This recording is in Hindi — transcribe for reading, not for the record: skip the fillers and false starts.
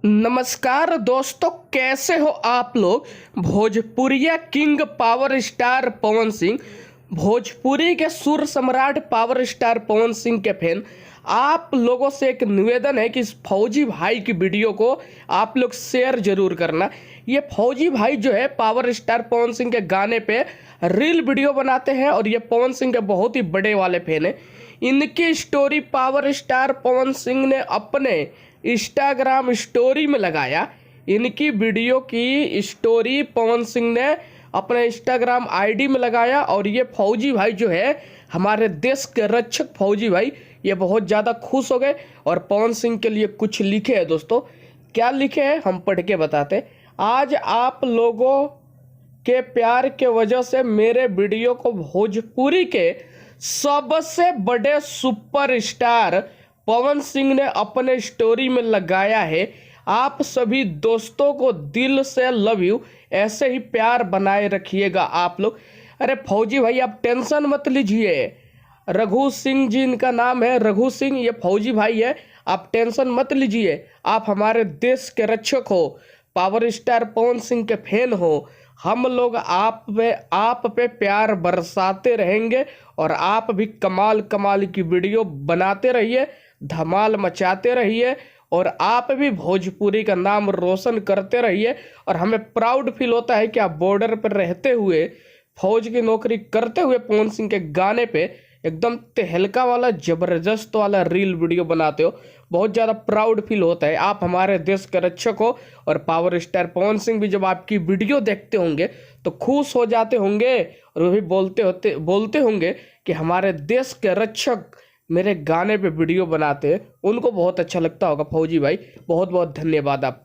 नमस्कार दोस्तों, कैसे हो आप लोग। भोजपुरिया king power star Pawan Singh, Bhojpuri के सुर सम्राट पावर स्टार पवन सिंह के फैन, आप लोगों से एक निवेदन है कि इस फौजी भाई की वीडियो को आप लोग शेयर जरूर करना। ये फौजी भाई जो है पावर स्टार पवन सिंह के गाने पे रील वीडियो बनाते हैं और ये पवन सिंह के बहुत ही बड़े वाले फैन हैं। इनकी story power star Pawan Singh ने अपने इंस्टाग्राम स्टोरी में लगाया। इनकी वीडियो की स्टोरी पवन सिंह ने अपने इंस्टाग्राम आईडी में लगाया और ये फौजी भाई जो है, हमारे देश के रक्षक फौजी भाई, ये बहुत ज़्यादा खुश हो गए और पवन सिंह के लिए कुछ लिखे हैं। दोस्तों, क्या लिखे हैं हम पढ़ के बताते। आज आप लोगों के प्यार के वजह से मेरे वीडियो को भोजपुरी के सबसे बड़े सुपरस्टार पवन सिंह ने अपने स्टोरी में लगाया है। आप सभी दोस्तों को दिल से लव यू, ऐसे ही प्यार बनाए रखिएगा आप लोग। अरे फौजी भाई, आप टेंशन मत लीजिए। रघु सिंह जी इनका नाम है, रघु सिंह, ये फौजी भाई है। आप टेंशन मत लीजिए। आप हमारे देश के रक्षक हो, पावर स्टार पवन सिंह के फैन हो। हम लोग आप पे प्यार बरसाते रहेंगे और आप भी कमाल कमाल की वीडियो बनाते रहिए, धमाल मचाते रहिए और आप भी भोजपुरी का नाम रोशन करते रहिए। और हमें प्राउड फील होता है कि आप बॉर्डर पर रहते हुए, फौज की नौकरी करते हुए पवन सिंह के गाने पे एकदम तहलका वाला जबरदस्त वाला रील वीडियो बनाते हो। बहुत ज़्यादा प्राउड फील होता है। आप हमारे देश के रक्षक हो और पावर स्टार पवन सिंह भी जब आपकी वीडियो देखते होंगे तो खुश हो जाते होंगे और वो भी बोलते होंगे कि हमारे देश के रक्षक मेरे गाने पे वीडियो बनाते हैं। उनको बहुत अच्छा लगता होगा। फौजी भाई, बहुत बहुत धन्यवाद आप।